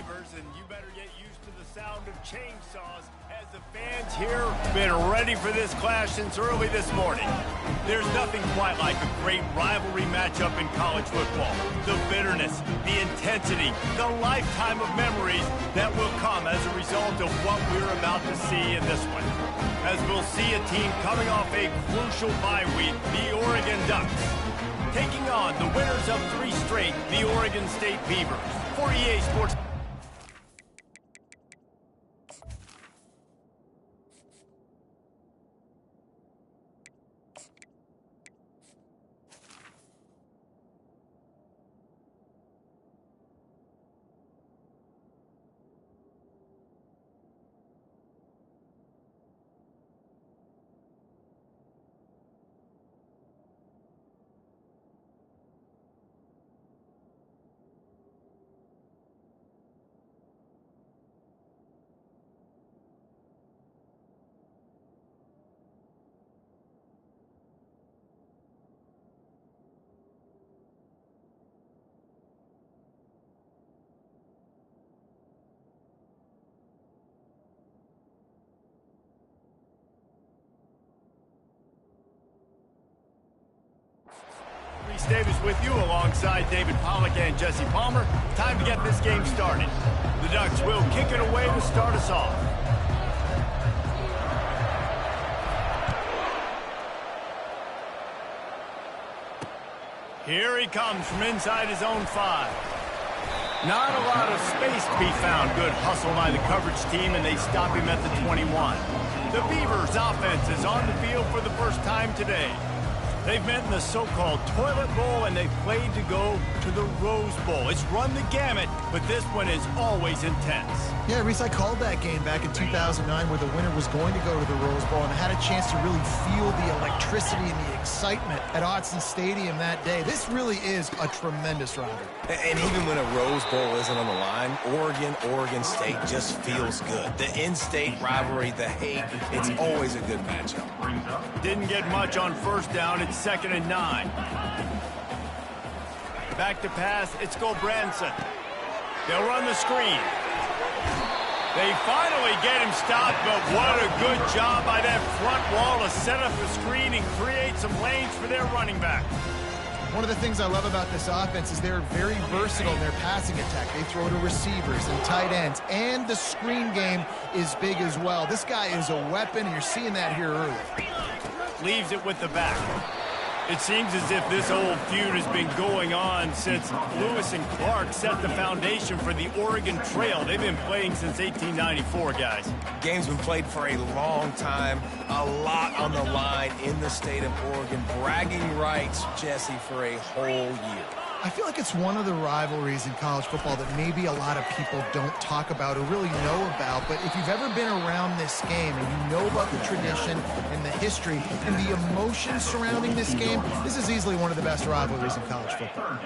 Beavers, and you better get used to the sound of chainsaws as the fans here have been ready for this clash since early this morning. There's nothing quite like a great rivalry matchup in college football. The bitterness, the intensity, the lifetime of memories that will come as a result of what we're about to see in this one. As we'll see a team coming off a crucial bye week, the Oregon Ducks, taking on the winners of 3 straight, the Oregon State Beavers. For EA Sports. Reese Davis with you alongside David Pollack and Jesse Palmer. Time to get this game started. The Ducks will kick it away to start us off. Here he comes from inside his own 5. Not a lot of space to be found. Good hustle by the coverage team, and they stop him at the 21. The Beavers offense is on the field for the first time today. They've met in the so-called Toilet Bowl, and they've played to go to the Rose Bowl. It's run the gamut, but this one is always intense. Yeah, Reese, I called that game back in 2009 where the winner was going to go to the Rose Bowl, and I had a chance to really feel the electricity and the excitement at Autzen Stadium that day. This really is a tremendous rivalry. And even when a Rose Bowl isn't on the line, Oregon State just feels good. The in-state rivalry, the hate, it's always a good matchup. Didn't get much on first down. It's 2nd and 9. Back to pass. It's Gulbranson. They'll run the screen. They finally get him stopped, but what a good job by that front wall to set up the screen and create some lanes for their running back. One of the things I love about this offense is they're very versatile in their passing attack. They throw to receivers and tight ends, and the screen game is big as well. This guy is a weapon, and you're seeing that here early. Leaves it with the back. It seems as if this old feud has been going on since Lewis and Clark set the foundation for the Oregon Trail. They've been playing since 1894, guys. Game's been played for a long time, a lot on the line in the state of Oregon. Bragging rights, Jesse, for a whole year. I feel like it's one of the rivalries in college football that maybe a lot of people don't talk about or really know about, but if you've ever been around this game and you know about the tradition and the history and the emotion surrounding this game, this is easily one of the best rivalries in college football.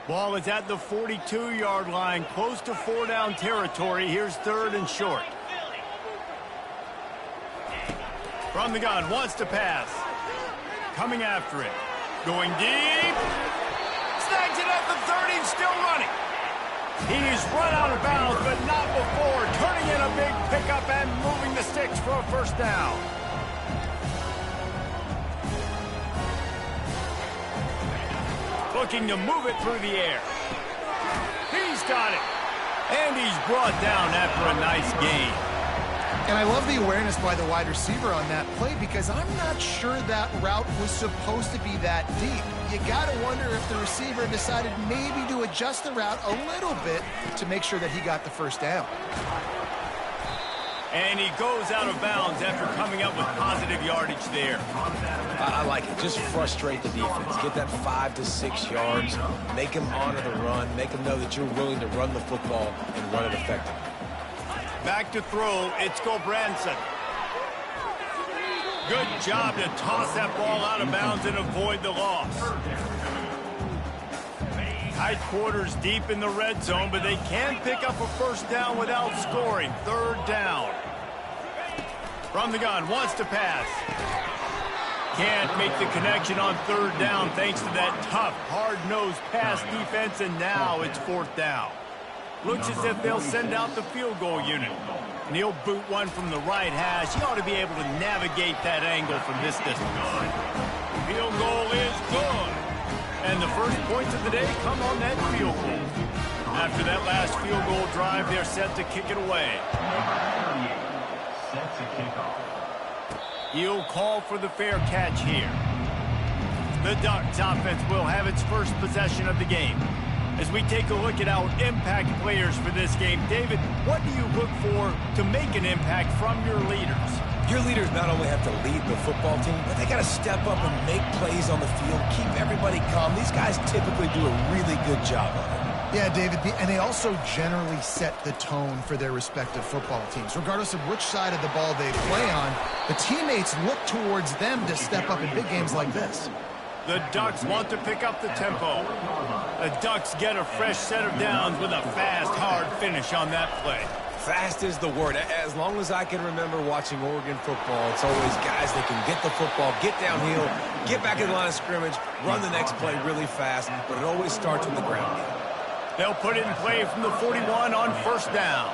Ball is at the 42-yard line, close to 4-down territory. Here's 3rd and short. From the gun, wants to pass. Coming after it. Going deep. Snags it at the 30, still running. He's run out of bounds, but not before turning in a big pickup and moving the sticks for a first down. Looking to move it through the air. He's got it. And he's brought down after a nice gain. And I love the awareness by the wide receiver on that play because I'm not sure that route was supposed to be that deep. You got to wonder if the receiver decided maybe to adjust the route a little bit to make sure that he got the first down. And he goes out of bounds after coming up with positive yardage there. I like it. Just frustrate the defense. Get that 5 to 6 yards. Make them honor the run. Make them know that you're willing to run the football and run it effectively. Back to throw, it's Gulbranson. Good job to toss that ball out of bounds and avoid the loss. Tight quarters deep in the red zone, but they can pick up a first down without scoring. 3rd down. From the gun, wants to pass. Can't make the connection on 3rd down thanks to that tough, hard-nosed pass defense, and now it's 4th down. Looks as if they'll send out the field goal unit. And he'll boot one from the right hash. He ought to be able to navigate that angle from this distance. Field goal is good. And the first points of the day come on that field goal. After that last field goal drive, they're set to kick it away. Set to kick off. He'll call for the fair catch here. The Ducks offense will have its first possession of the game. As we take a look at our impact players for this game, David, what do you look for to make an impact from your leaders? Your leaders not only have to lead the football team, but they got to step up and make plays on the field, keep everybody calm. These guys typically do a really good job of it. Yeah, David, and they also generally set the tone for their respective football teams. Regardless of which side of the ball they play on, the teammates look towards them to step up in big games like this. The Ducks want to pick up the tempo. The Ducks get a fresh set of downs with a fast, hard finish on that play. Fast is the word. As long as I can remember watching Oregon football, it's always guys that can get the football, get downhill, get back in the line of scrimmage, run the next play really fast, but it always starts with the ground game. They'll put it in play from the 41 on first down.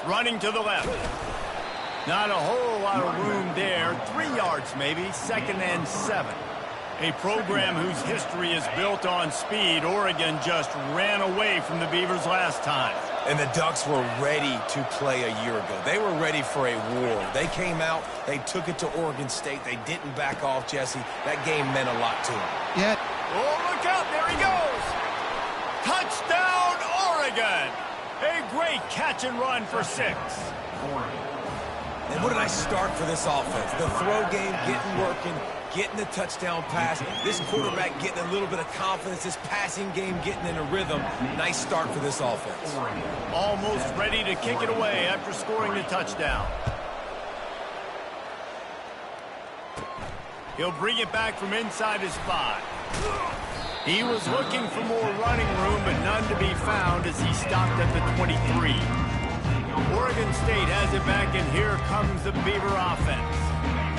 Running to the left. Not a whole lot of room there. 3 yards maybe, 2nd and 7. A program whose history is built on speed. Oregon just ran away from the Beavers last time. And the Ducks were ready to play a year ago. They were ready for a war. They came out, they took it to Oregon State. They didn't back off, Jesse. That game meant a lot to them. Yeah. Oh, look out, there he goes. Touchdown, Oregon. A great catch and run for 6. And what a nice start for this offense. The throw game getting working, getting the touchdown pass. This quarterback getting a little bit of confidence. This passing game getting in a rhythm. Nice start for this offense. Almost ready to kick it away after scoring the touchdown. He'll bring it back from inside his 5. He was looking for more running room, but none to be found as he stopped at the 23. Oregon State has it back, and here comes the Beaver offense.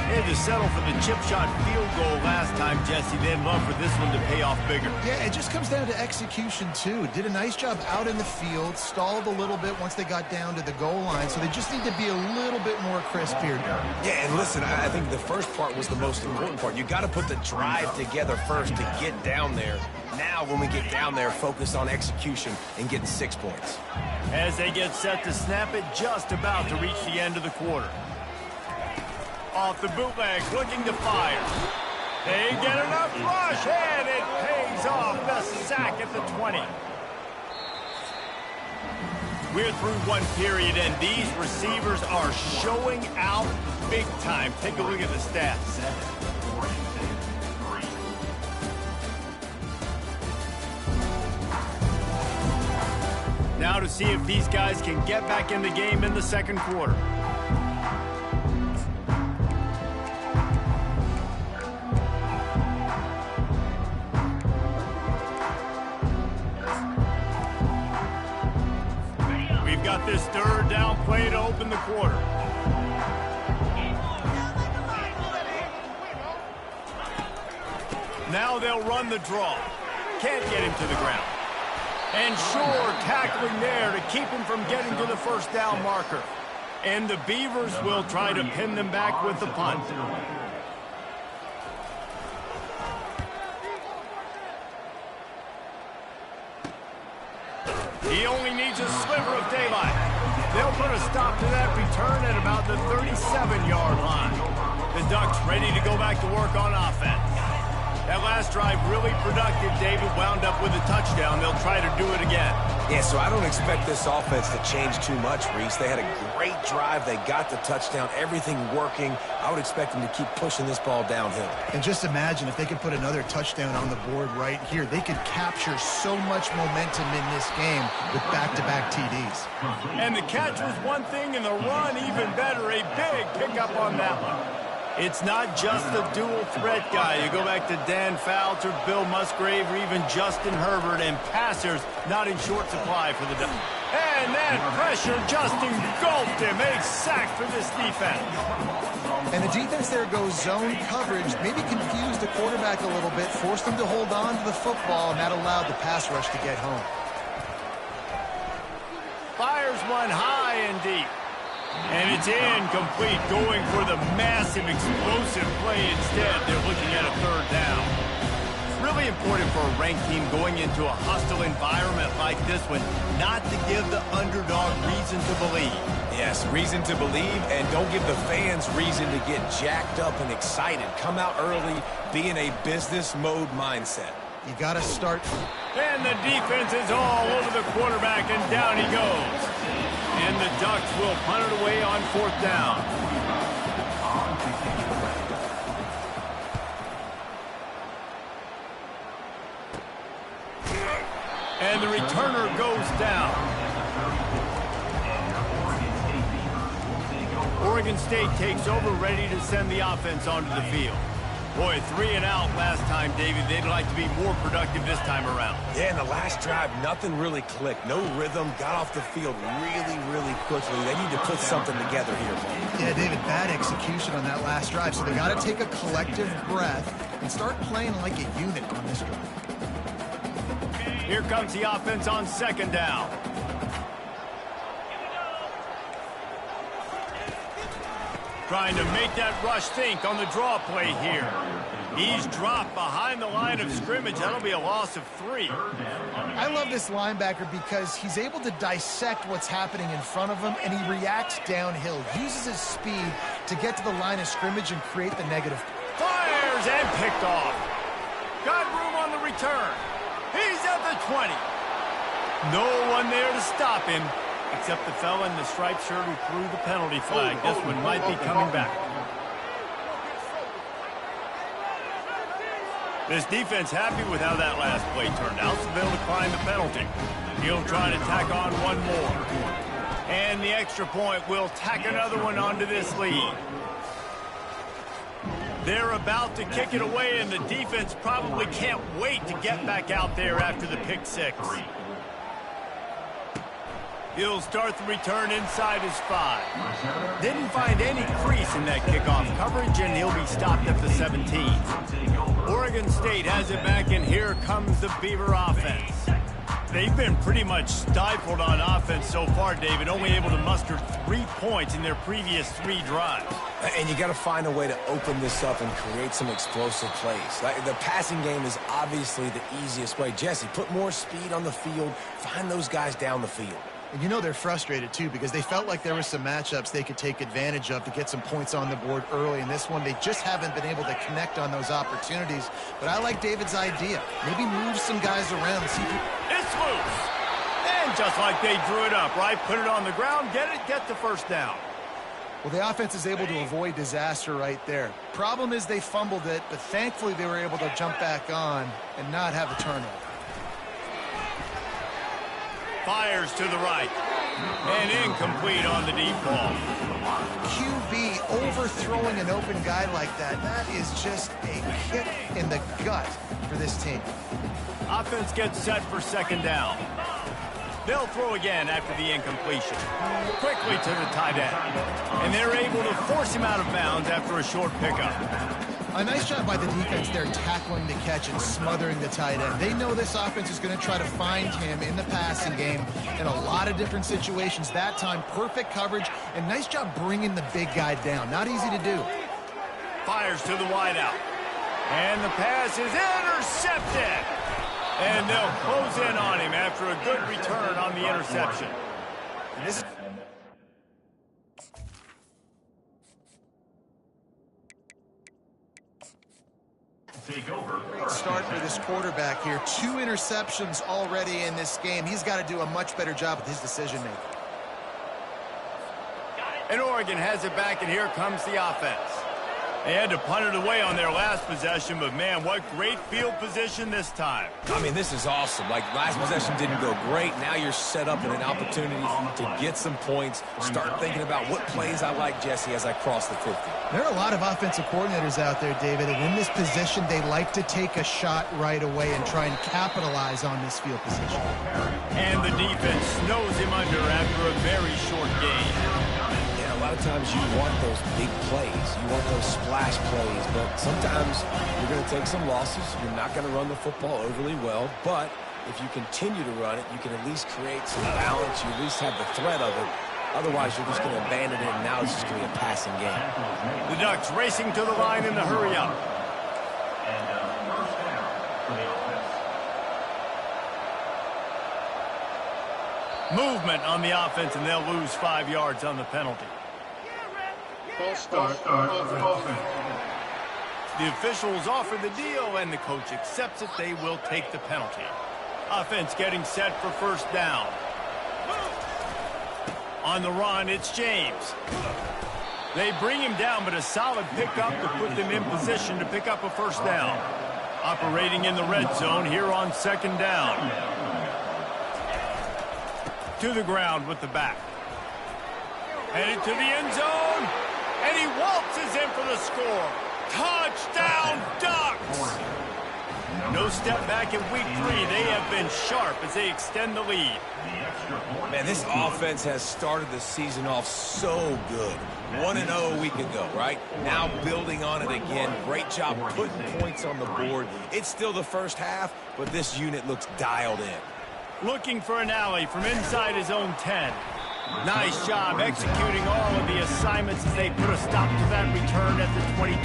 They had to settle for the chip shot field goal last time, Jesse. They'd love for this one to pay off bigger. Yeah, it just comes down to execution, too. Did a nice job out in the field, stalled a little bit once they got down to the goal line, so they just need to be a little bit more crisp here. Yeah, and listen, I think the first part was the most important part. You got to put the drive together first to get down there. Now, when we get down there, focus on execution and getting 6 points. As they get set to snap it, just about to reach the end of the quarter. Off the bootleg, looking to fire. They get enough rush, and it pays off. The sack at the 20. We're through one period, and these receivers are showing out big time. Take a look at the stats. Now to see if these guys can get back in the game in the second quarter. We've got this 3rd down play to open the quarter. Now they'll run the draw. Can't get him to the ground. And sure, tackling there to keep him from getting to the first down marker. And the Beavers will try to pin them back with the punt. He only needs a sliver of daylight. They'll put a stop to that return at about the 37-yard line. The Ducks ready to go back to work on offense. That last drive really productive. David wound up with a touchdown. They'll try to do it again. Yeah, so I don't expect this offense to change too much, Reese. They had a great drive. They got the touchdown. Everything working. I would expect them to keep pushing this ball downhill. And just imagine if they could put another touchdown on the board right here. They could capture so much momentum in this game with back-to-back TDs. And the catch was one thing, and the run even better. A big pickup on that one. It's not just the dual threat guy. You go back to Dan Fouts or Bill Musgrave or even Justin Herbert, and passers not in short supply for the Ducks. And that pressure just engulfed him. A sack for this defense. And the defense there goes zone coverage, maybe confused the quarterback a little bit, forced him to hold on to the football, and that allowed the pass rush to get home. Fires one high and deep. And it's incomplete, going for the massive, explosive play instead. They're looking at a third down. It's really important for a ranked team going into a hostile environment like this one not to give the underdog reason to believe. Yes, reason to believe, and don't give the fans reason to get jacked up and excited. Come out early, be in a business mode mindset. You got to start. And the defense is all over the quarterback, and down he goes. And the Ducks will punt it away on fourth down. And the returner goes down. Oregon State takes over, ready to send the offense onto the field. Boy, 3 and out last time, David. They'd like to be more productive this time around. Yeah, in the last drive, nothing really clicked. No rhythm, got off the field really quickly. They need to put something together here, Bo. Yeah, David, bad execution on that last drive, so they got to take a collective breath and start playing like a unit on this drive. Here comes the offense on second down. Trying to make that rush think on the draw play here. He's dropped behind the line of scrimmage. That'll be a loss of 3. I love this linebacker because he's able to dissect what's happening in front of him, and he reacts downhill, uses his speed to get to the line of scrimmage and create the negative. Fires and picked off. Got room on the return. He's at the 20. No one there to stop him, except the fella in the striped shirt who threw the penalty flag. This one might be coming back. This defense happy with how that last play turned out, so they'll decline the penalty. He'll try to tack on one more. And the extra point will tack another one onto this lead. They're about to kick it away, and the defense probably can't wait to get back out there after the pick 6. He'll start the return inside his 5. Didn't find any crease in that kickoff coverage, and he'll be stopped at the 17. Oregon State has it back, and here comes the Beaver offense. They've been pretty much stifled on offense so far, David, only able to muster 3 points in their previous 3 drives. And you got to find a way to open this up and create some explosive plays. Like, the passing game is obviously the easiest way. Jesse, put more speed on the field, find those guys down the field. And you know they're frustrated, too, because they felt like there were some matchups they could take advantage of to get some points on the board early. In this one, they just haven't been able to connect on those opportunities. But I like David's idea. Maybe move some guys around and see if It's loose. And just like they drew it up, right? Put it on the ground, get the first down. Well, the offense is able to avoid disaster right there. Problem is they fumbled it, but thankfully they were able to jump back on and not have a turnover. Fires to the right. And incomplete on the deep ball. QB overthrowing an open guy like that, that is just a kick in the gut for this team. Offense gets set for second down. They'll throw again after the incompletion. Quickly to the tight end. And they're able to force him out of bounds after a short pickup. A nice job by the defense there, tackling the catch and smothering the tight end. They know this offense is going to try to find him in the passing game in a lot of different situations. That time, perfect coverage, and nice job bringing the big guy down. Not easy to do. Fires to the wideout. And the pass is intercepted. And they'll close in on him after a good return on the interception. And this is great start for this quarterback here. 2 interceptions already in this game. He's got to do a much better job with his decision-making. And Oregon has it back, and here comes the offense. They had to punt it away on their last possession, but man, what great field position this time. I mean, this is awesome. Like, last possession didn't go great. Now you're set up in an opportunity to get some points. Start thinking about what plays I like, Jesse, as I cross the 50. There are a lot of offensive coordinators out there, David, and in this position, they like to take a shot right away and try and capitalize on this field position. And the defense snows him under after a very short game. A lot of times you want those big plays. You want those splash plays, but sometimes you're going to take some losses. You're not going to run the football overly well, but if you continue to run it, you can at least create some balance. You at least have the threat of it. Otherwise, you're just going to abandon it, and now it's just going to be a passing game. The Ducks racing to the line in the hurry-up. Movement on the offense, and they'll lose 5 yards on the penalty. False start offense. The officials offer the deal, and the coach accepts it. They will take the penalty. Offense getting set for first down. On the run, it's James. They bring him down, but a solid pickup to put them in position to pick up a first down. Operating in the red zone here on second down. To the ground with the back. Headed to the end zone. And he waltzes in for the score. Touchdown, Ducks! No step back in week 3. They have been sharp as they extend the lead. Man, this offense has started the season off so good. 1-0 a week ago, right? Now building on it again. Great job putting points on the board. It's still the first half, but this unit looks dialed in. Looking for an alley from inside his own 10. Nice job executing all of the assignments as they put a stop to that return at the 22.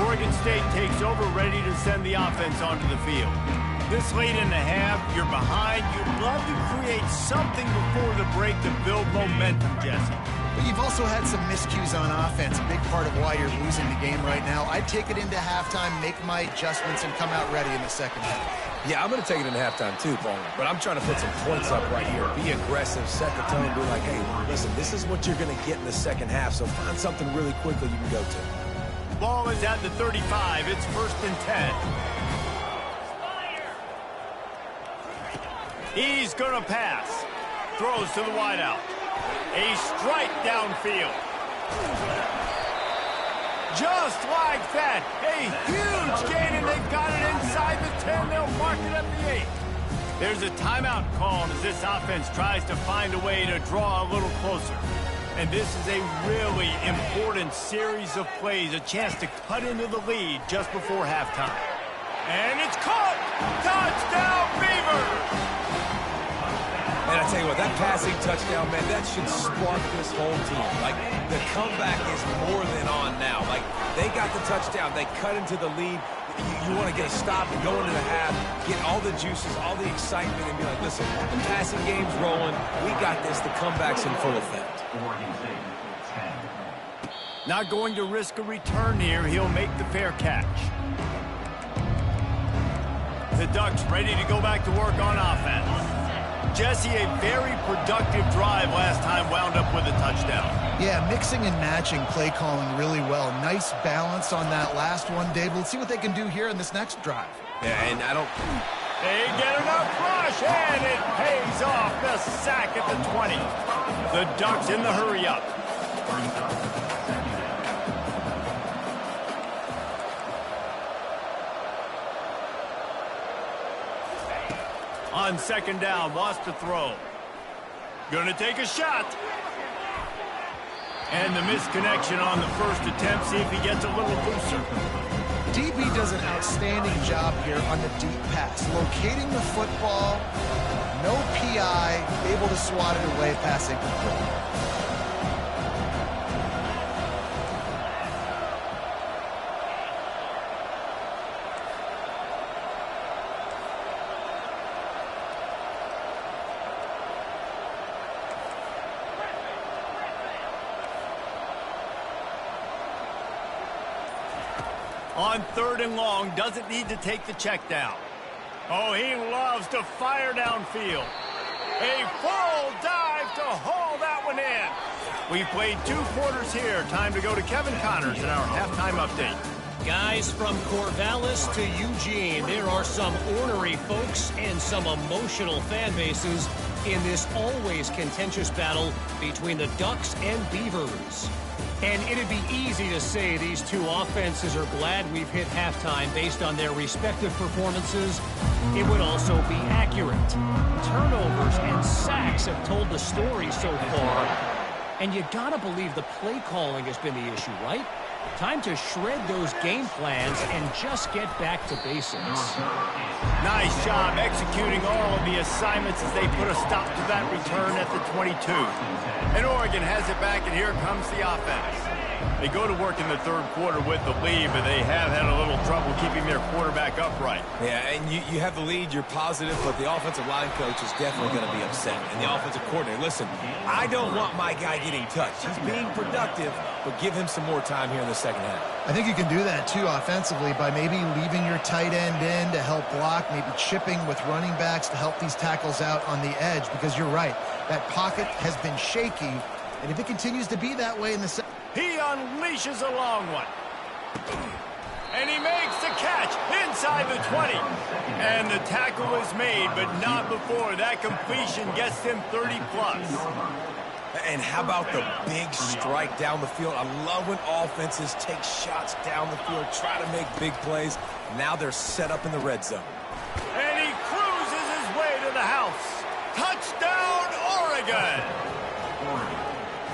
Oregon State takes over, ready to send the offense onto the field. This late in the half, you're behind. You'd love to create something before the break to build momentum, Jesse. But you've also had some miscues on offense, a big part of why you're losing the game right now. I'd take it into halftime, make my adjustments, and come out ready in the second half. Yeah, I'm going to take it in halftime too, Paul. But I'm trying to put some points up right here. Be aggressive, set the tone, be like, hey, listen, this is what you're going to get in the second half, so find something really quickly you can go to. Ball is at the 35. It's 1st and 10. He's going to pass. Throws to the wideout. A strike downfield. Just like that. A huge gain, and they've got it inside the 10. They'll mark it at the 8. There's a timeout called as this offense tries to find a way to draw a little closer. And this is a really important series of plays, a chance to cut into the lead just before halftime. And it's caught! Touchdown, Beavers! And I tell you what, that passing touchdown, man, that should spark this whole team. Like, the comeback is more than on now. Like, they got the touchdown. They cut into the lead. You want to get a stop and go into the half, get all the juices, all the excitement, and be like, listen, the passing game's rolling. We got this. The comeback's in full effect. Not going to risk a return here. He'll make the fair catch. The Ducks ready to go back to work on offense. Jesse, a very productive drive last time, wound up with a touchdown. Yeah, mixing and matching play calling really well. Nice balance on that last one, Dave. Let's see what they can do here in this next drive. Yeah, and I don't... They get enough rush, and it pays off. The sack at the 20. The Ducks in the hurry-up. On second down, lost to throw. Gonna take a shot. And the misconnection on the first attempt. See if he gets a little looser. DB does an outstanding job here on the deep pass. Locating the football, no PI, able to swat it away, passing control. On 3rd and long, doesn't need to take the check down. Oh, he loves to fire downfield. A full dive to haul that one in. We've played 2 quarters here. Time to go to Kevin Connors in our halftime update. Guys, from Corvallis to Eugene, there are some ornery folks and some emotional fan bases in this always contentious battle between the Ducks and Beavers. And it'd be easy to say these two offenses are glad we've hit halftime based on their respective performances. It would also be accurate. Turnovers and sacks have told the story so far. And you gotta believe the play calling has been the issue, right? Time to shred those game plans and just get back to basics. Nice job executing all of the assignments as they put a stop to that return at the 22. And Oregon has it back, and here comes the offense. They go to work in the 3rd quarter with the lead, but they have had a little trouble keeping their quarterback upright. Yeah, and you have the lead, you're positive, but the offensive line coach is definitely going to be upset. And the offensive coordinator, listen, I don't want my guy getting touched. He's being productive, but give him some more time here in the second half. I think you can do that, too, offensively, by maybe leaving your tight end in to help block, maybe chipping with running backs to help these tackles out on the edge, because you're right. That pocket has been shaky, and if it continues to be that way in the second... He unleashes a long one. And he makes the catch inside the 20. And the tackle is made, but not before. That completion gets him 30-plus. And how about the big strike down the field? I love when offenses take shots down the field, try to make big plays. Now they're set up in the red zone. And he cruises his way to the house. Touchdown, Oregon!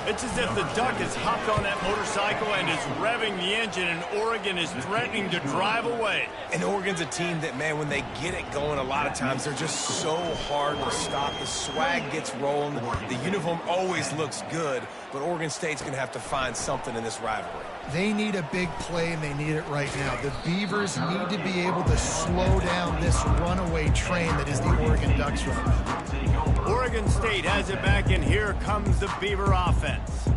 It's as if the Duck has hopped on that motorcycle and is revving the engine, and Oregon is threatening to drive away. And Oregon's a team that, man, when they get it going, a lot of times they're just so hard to stop. The swag gets rolling. The uniform always looks good, but Oregon State's going to have to find something in this rivalry. They need a big play, and they need it right now. The Beavers need to be able to slow down this runaway train that is the Oregon Ducks right now. Oregon State has it back, and here comes the Beaver offense.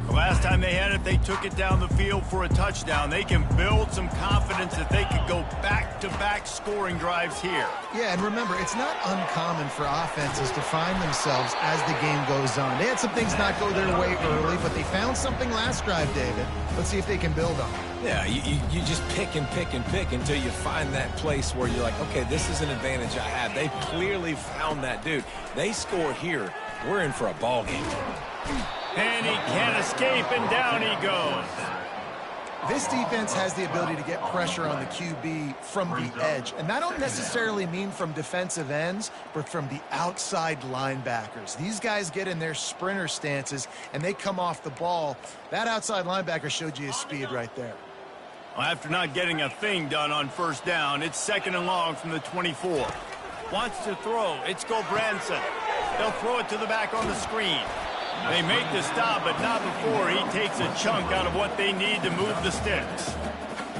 The last time they had it, they took it down the field for a touchdown. They can build some confidence that they could go back-to-back scoring drives here. Yeah, and remember, it's not uncommon for offenses to find themselves as the game goes on. They had some things not go their way early, but they found something last drive, David. Let's see if they can build on it. Yeah, you just pick and pick and pick until you find that place where you're like, okay, this is an advantage I have. They clearly found that dude. They score here, we're in for a ball game. And he can't escape, and down he goes. This defense has the ability to get pressure on the QB from the edge. And that don't necessarily mean from defensive ends, but from the outside linebackers. These guys get in their sprinter stances, and they come off the ball. That outside linebacker showed you his speed right there. Well, after not getting a thing done on first down, it's 2nd and long from the 24. Wants to throw. It's Gulbranson. They'll throw it to the back on the screen. They make the stop, but not before he takes a chunk out of what they need to move the sticks.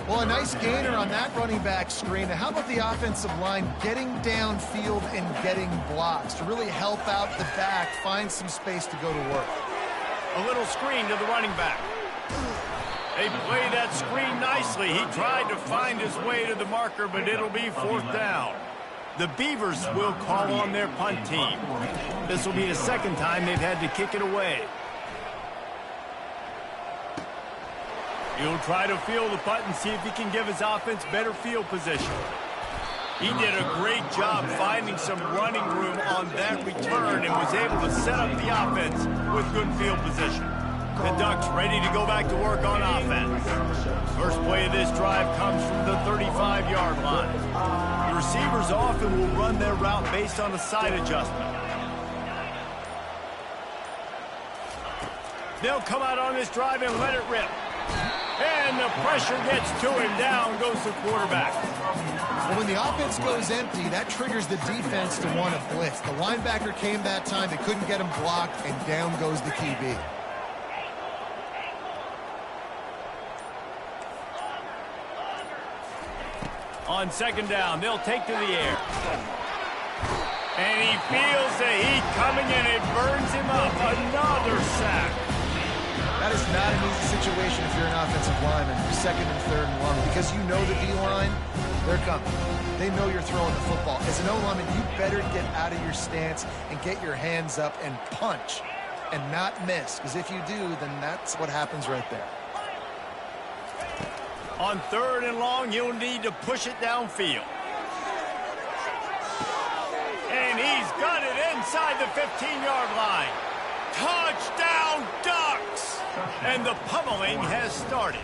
Well, a nice gainer on that running back screen. Now, how about the offensive line getting downfield and getting blocks to really help out the back, find some space to go to work? A little screen to the running back. They play that screen nicely. He tried to find his way to the marker, but it'll be 4th down. The Beavers will call on their punt team. This will be the 2nd time they've had to kick it away. He'll try to field the punt and see if he can give his offense better field position. He did a great job finding some running room on that return and was able to set up the offense with good field position. The Ducks ready to go back to work on offense. First play of this drive comes from the 35-yard line. The receivers often will run their route based on a side adjustment. They'll come out on this drive and let it rip. And the pressure gets to him. Down goes the quarterback. Well, when the offense goes empty, that triggers the defense to want to blitz. The linebacker came that time. They couldn't get him blocked, and down goes the QB. On 2nd down, they'll take to the air. And he feels the heat coming in. It burns him up. Another sack. That is not an easy situation if you're an offensive lineman, 2nd and 3rd and long, because you know the D-line, they're coming. They know you're throwing the football. As an O-lineman, you better get out of your stance and get your hands up and punch. and not miss, because if you do, then that's what happens right there. On 3rd and long, you'll need to push it downfield. And he's got it inside the 15-yard line. Touchdown, Ducks! And the pummeling has started.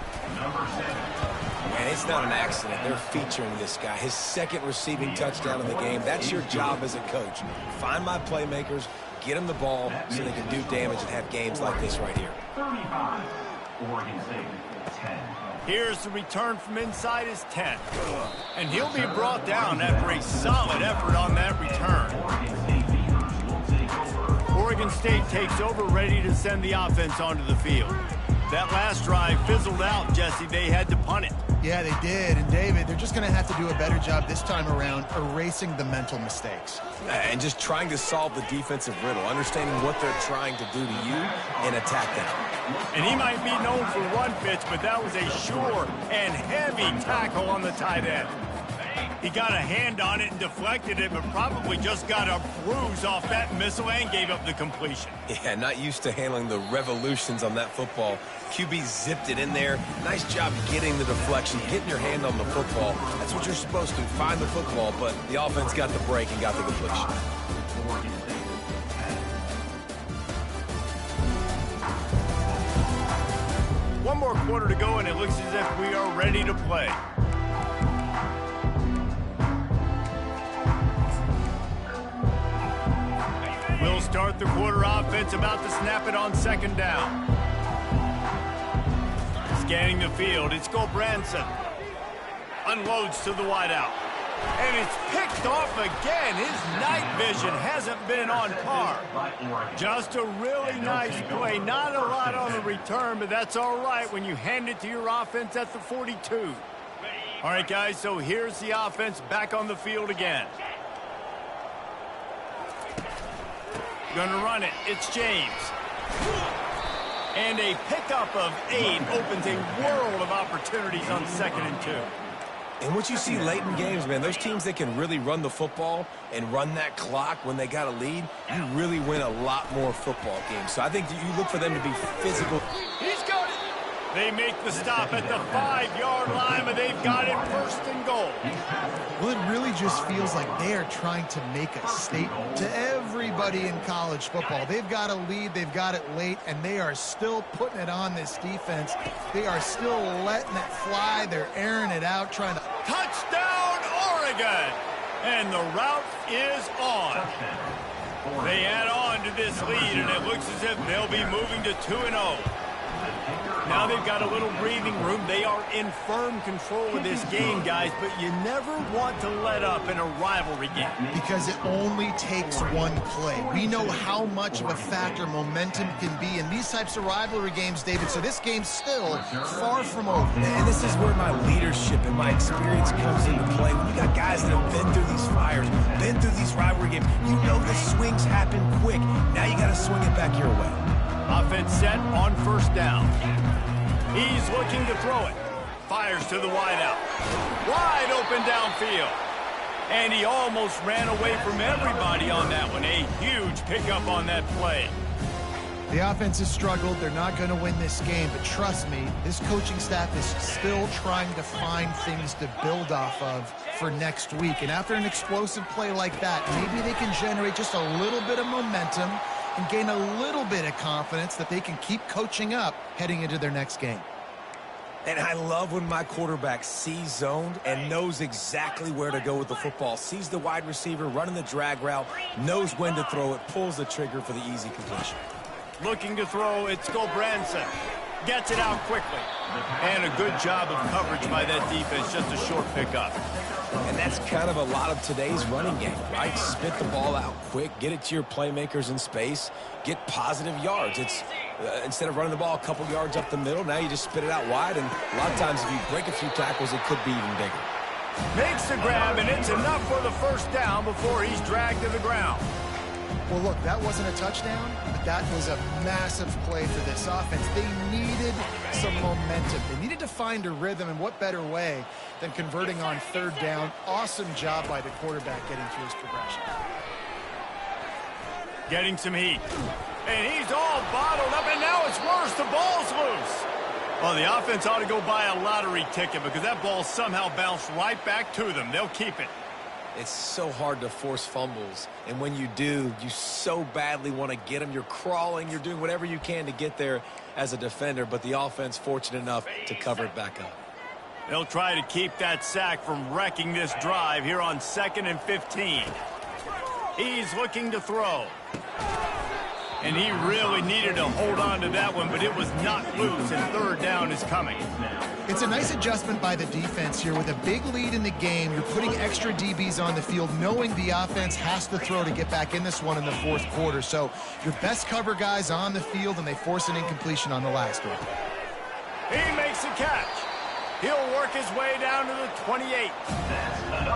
And it's not an accident. They're featuring this guy. His 2nd receiving touchdown in the game. That's your job as a coach. Find my playmakers, get them the ball so they can do damage and have games like this right here. 35, Oregon State, 10. Here's the return from inside his 10. And he'll be brought down after a solid effort on that return. Oregon State takes over, ready to send the offense onto the field. That last drive fizzled out, Jesse. They had to punt it. Yeah, they did. And, David, they're just going to have to do a better job this time around erasing the mental mistakes. And just trying to solve the defensive riddle, understanding what they're trying to do to you and attack them. And he might be known for one pitch, but that was a sure and heavy tackle on the tight end. He got a hand on it and deflected it, but probably just got a bruise off that missile and gave up the completion. Yeah, not used to handling the revolutions on that football. QB zipped it in there. Nice job getting the deflection, getting your hand on the football. That's what you're supposed to, find the football, but the offense got the break and got the completion. One more quarter to go, and it looks as if we are ready to play. We'll start the quarter offense, about to snap it on 2nd down. Scanning the field, it's Gulbranson. Unloads to the wideout. And it's picked off again. His night vision hasn't been on par. Just a really nice play. Not a lot on the return, but that's all right when you hand it to your offense at the 42. All right, guys, so here's the offense back on the field again. Gonna run it. It's James. And a pickup of 8 opens a world of opportunities on 2nd and 2. And what you see late in games, man, those teams that can really run the football and run that clock when they got a lead, you really win a lot more football games. So I think that you look for them to be physical. He's got it. They make the stop at the 5-yard line, but they've got it 1st and goal. Well, it really just feels like they are trying to make a statement to everybody in college football. They've got a lead, they've got it late, and they are still putting it on this defense. They are still letting it fly. They're airing it out, trying to... Touchdown, Oregon! And the route is on. They add on to this lead, and it looks as if they'll be moving to 2-0. Now they've got a little breathing room. They are in firm control of this game, guys, but you never want to let up in a rivalry game. Because it only takes one play. We know how much of a factor momentum can be in these types of rivalry games, David, so this game's still far from over. And this is where my leadership and my experience comes into play. When you got guys that have been through these fires, been through these rivalry games, you know the swings happen quick. Now you got to swing it back your way. Offense set on 1st down. He's looking to throw it. Fires to the wideout. Wide open downfield. And he almost ran away from everybody on that one. A huge pickup on that play. The offense has struggled. They're not going to win this game, but trust me, this coaching staff is still trying to find things to build off of for next week. And after an explosive play like that, maybe they can generate just a little bit of momentum and gain a little bit of confidence that they can keep coaching up heading into their next game. And I love when my quarterback sees zoned and knows exactly where to go with the football. Sees the wide receiver running the drag route, knows when to throw it, pulls the trigger for the easy completion. Looking to throw, it's Gulbranson. Gets it out quickly. And a good job of coverage by that defense, just a short pickup. And that's kind of a lot of today's running game, right? Spit the ball out quick, get it to your playmakers in space, get positive yards. It's instead of running the ball a couple yards up the middle, now you just spit it out wide, and a lot of times if you break a few tackles, it could be even bigger. Makes the grab, and it's enough for the 1st down before he's dragged to the ground. Well, look, that wasn't a touchdown, but that was a massive play for this offense. They needed some momentum. They needed to find a rhythm, and what better way than converting on 3rd down. Awesome job by the quarterback getting through his progression. Getting some heat. And he's all bottled up, and now it's worse. The ball's loose. Well, the offense ought to go buy a lottery ticket because that ball somehow bounced right back to them. They'll keep it. It's so hard to force fumbles, and when you do, you so badly want to get them. You're crawling, you're doing whatever you can to get there as a defender, but the offense fortunate enough to cover it back up. They'll try to keep that sack from wrecking this drive here on 2nd and 15. He's looking to throw. And he really needed to hold on to that one, but it was not loose, and 3rd down is coming. It's a nice adjustment by the defense here. With a big lead in the game, you're putting extra DBs on the field, knowing the offense has to throw to get back in this one in the 4th quarter. So your best cover guys on the field, and they force an incompletion on the last one. He makes a catch. He'll work his way down to the 28.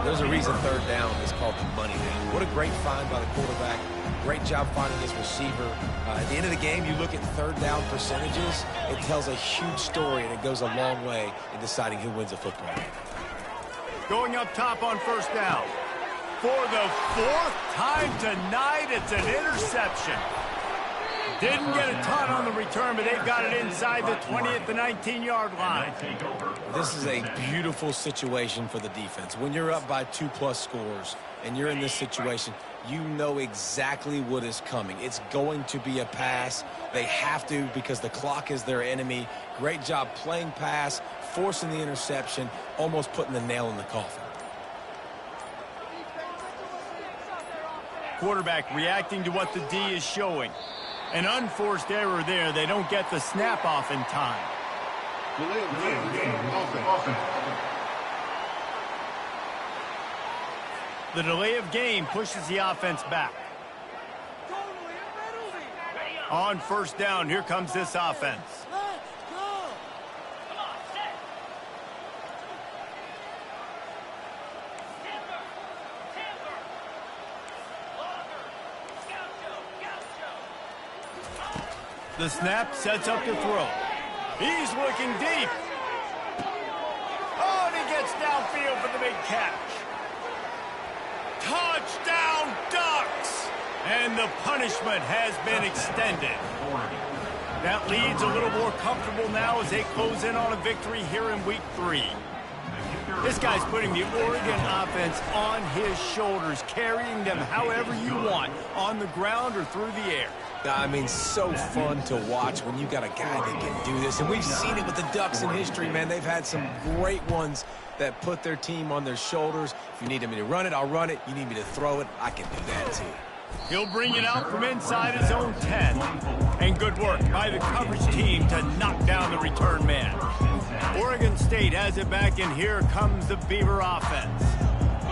There's a reason 3rd down is called the money down. What a great find by the quarterback. Great job finding his receiver. At the end of the game, you look at 3rd down percentages. It tells a huge story, and it goes a long way in deciding who wins a football game. Going up top on 1st down. For the 4th time tonight, it's an interception. Didn't get a ton on the return, but they've got it inside the 20 at the 19-yard line. This is a beautiful situation for the defense. When you're up by 2+ scores and you're in this situation, you know exactly what is coming. It's going to be a pass. They have to because the clock is their enemy. Great job playing pass, forcing the interception, almost putting the nail in the coffin. Quarterback reacting to what the D is showing. An unforced error there. They don't get the snap off in time. The delay of game pushes the offense back. On 1st down, here comes this offense. The snap sets up the throw. He's looking deep. Oh, and he gets downfield for the big catch. Touchdown, Ducks! And the punishment has been extended. That lead's a little more comfortable now as they close in on a victory here in Week 3. This guy's putting the Oregon offense on his shoulders, carrying them however you want, on the ground or through the air. I mean, so fun to watch when you got a guy that can do this. And we've seen it with the Ducks in history, man. They've had some great ones that put their team on their shoulders. If you need me to run it, I'll run it. You need me to throw it, I can do that too. He'll bring it out from inside his own 10. And good work by the coverage team to knock down the return man. Oregon State has it back, and here comes the Beaver offense.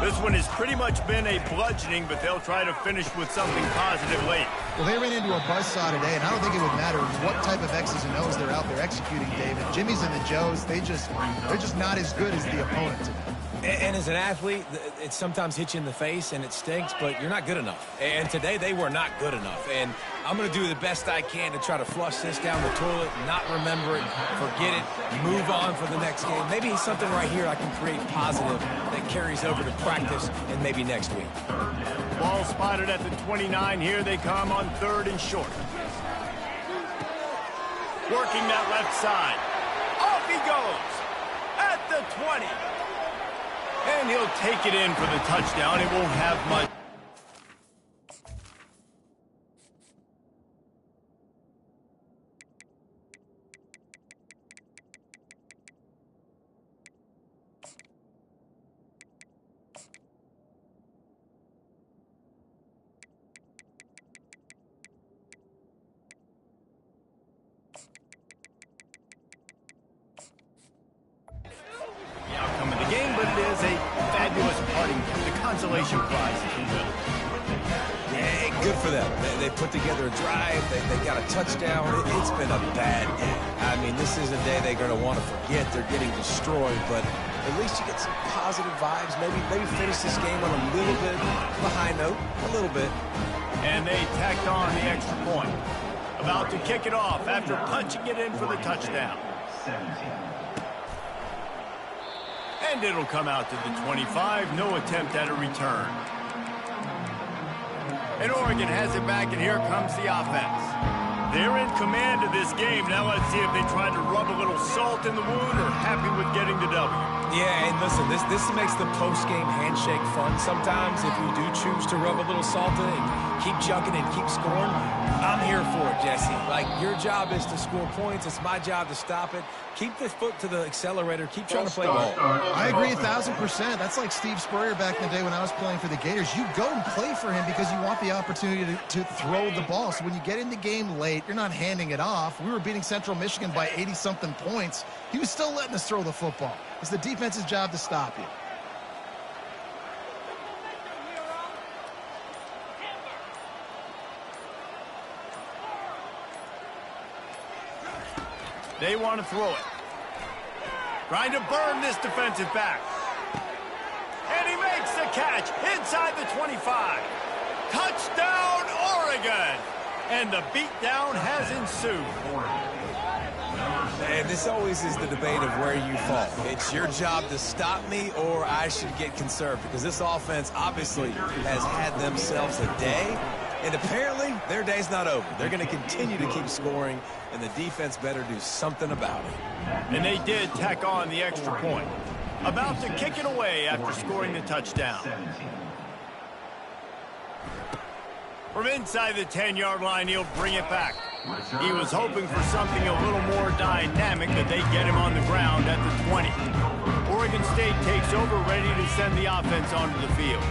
This one has pretty much been a bludgeoning, but they'll try to finish with something positive late. Well, they ran into a buzzsaw today, and I don't think it would matter what type of X's and O's they're out there executing, David. Jimmy's and the Joes, they're just not as good as the opponent today. And as an athlete, it sometimes hits you in the face and it stinks, but you're not good enough. And today they were not good enough. And I'm going to do the best I can to try to flush this down the toilet, not remember it, forget it, move on for the next game. Maybe something right here I can create positive that carries over to practice and maybe next week. Ball spotted at the 29. Here they come on 3rd and short. Working that left side. Off he goes at the 20. And he'll take it in for the touchdown. It won't have much. Consolation prize, if you will. Yeah, good for them. They put together a drive. They got a touchdown. It's been a bad day. I mean, this is a day they're going to want to forget. They're getting destroyed, but at least you get some positive vibes. Maybe finish this game on a little bit of a high note, a little bit. And they tacked on the extra point. About to kick it off after punching it in for the touchdown. 17. And it'll come out to the 25. No attempt at a return. And Oregon has it back, and here comes the offense. They're in command of this game. Now let's see if they try to rub a little salt in the wound or happy with getting the W. Yeah, and listen, this makes the post-game handshake fun sometimes if we do choose to rub a little salt in and keep chucking and keep scoring. I'm here for it, Jesse. Like, your job is to score points. It's my job to stop it. Keep the foot to the accelerator. Keep trying to play ball. I agree 1,000%. That's like Steve Spurrier back in the day when I was playing for the Gators. You go and play for him because you want the opportunity to throw the ball. So when you get in the game late, you're not handing it off. We were beating Central Michigan by 80-something points. He was still letting us throw the football. It's the defense's job to stop you. They want to throw it. Trying to burn this defensive back. And he makes the catch inside the 25. Touchdown, Oregon! And the beatdown has ensued. And this always is the debate of where you fall. It's your job to stop me or I should get conserved, because this offense obviously has had themselves a day, and apparently their day's not over. They're going to continue to keep scoring, and the defense better do something about it. And they did tack on the extra point. About to kick it away after scoring the touchdown. From inside the 10-yard line, he'll bring it back. He was hoping for something a little more dynamic, but they get him on the ground at the 20. Oregon State takes over, ready to send the offense onto the field.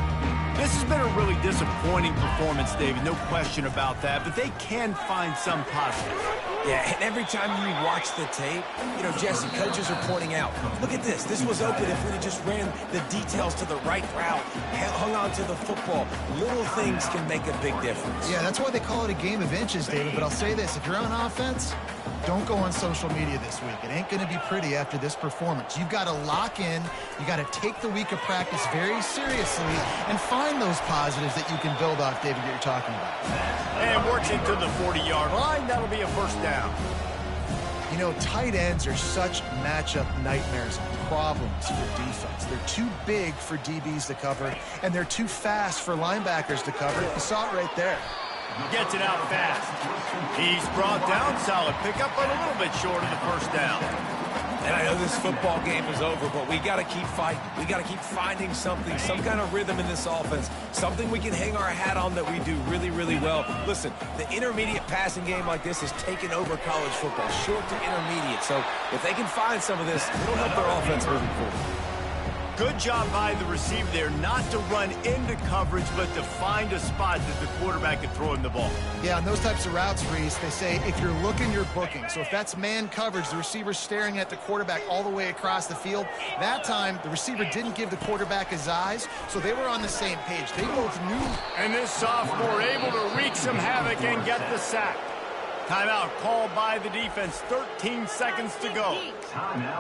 This has been a really disappointing performance, David, no question about that, but they can find some positive. Yeah, and every time you watch the tape, you know, Jesse, coaches are pointing out, look at this. This was open if we had just ran the details to the right route, hung on to the football. Little things can make a big difference. Yeah, that's why they call it a game of inches, David. But I'll say this, if you're on offense, don't go on social media this week. It ain't going to be pretty after this performance. You've got to lock in. You got to take the week of practice very seriously and find those positives that you can build off, David, that you're talking about. And works it to the 40-yard line. That'll be a first down. You know, tight ends are such matchup nightmares and problems for defense. They're too big for DBs to cover, and they're too fast for linebackers to cover. You saw it right there. Gets it out fast. He's brought down. Solid pickup, but a little bit short of the first down. And I know this football game is over, but we got to keep fighting. We got to keep finding something, some kind of rhythm in this offense, something we can hang our hat on that we do really, really well. Listen, the intermediate passing game like this has taken over college football, short to intermediate. So if they can find some of this, it'll help their offense moving forward. Good job by the receiver there not to run into coverage, but to find a spot that the quarterback can throw him the ball. Yeah, on those types of routes, Reese, they say if you're looking, you're booking. So if that's man coverage, the receiver's staring at the quarterback all the way across the field. That time, the receiver didn't give the quarterback his eyes, so they were on the same page. They both knew. And this sophomore able to wreak some havoc and get the sack. Timeout called by the defense. 13 seconds to go.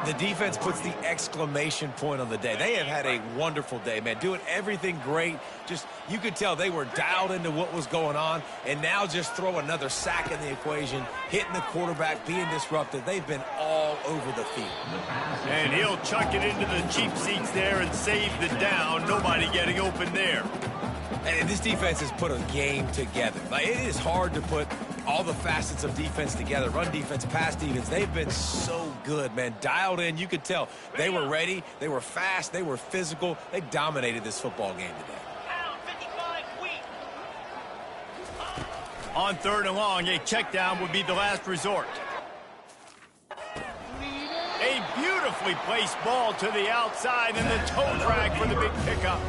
The defense puts the exclamation point on the day. They have had a wonderful day, man. Doing everything great. Just, you could tell they were dialed into what was going on. And now just throw another sack in the equation, hitting the quarterback, being disrupted. They've been all over the field. And he'll chuck it into the cheap seats there and save the down. Nobody getting open there. And this defense has put a game together. Like, it is hard to put all the facets of defense together. Run defense, pass defense. They've been so good, man. Dialed in. You could tell they were ready. They were fast. They were physical. They dominated this football game today. On 3rd and long, a check down would be the last resort. A beautifully placed ball to the outside and the toe drag for the big pickup.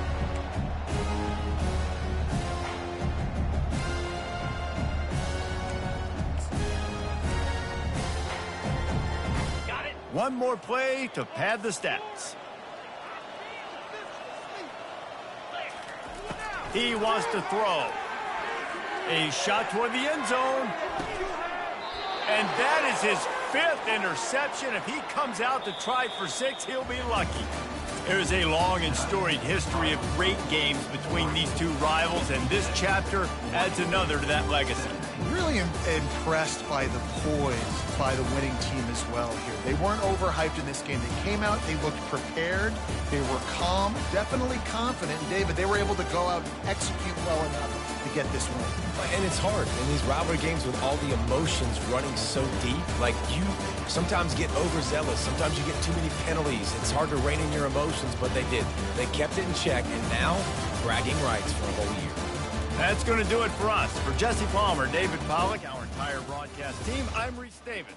One more play to pad the stats. He wants to throw. A shot toward the end zone. And that is his 5th interception. If he comes out to try for 6, he'll be lucky. There is a long and storied history of great games between these two rivals, and this chapter adds another to that legacy. Really impressed by the poise by the winning team as well here. They weren't overhyped in this game. They came out, they looked prepared, they were calm, definitely confident. And David, they were able to go out and execute well enough to get this win. And it's hard in these rivalry games with all the emotions running so deep. Like, you sometimes get overzealous. Sometimes you get too many penalties. It's hard to rein in your emotions, but they did. They kept it in check, and now bragging rights for a whole year. That's going to do it for us. For Jesse Palmer, David Pollack, our entire broadcast team, I'm Reese Davis.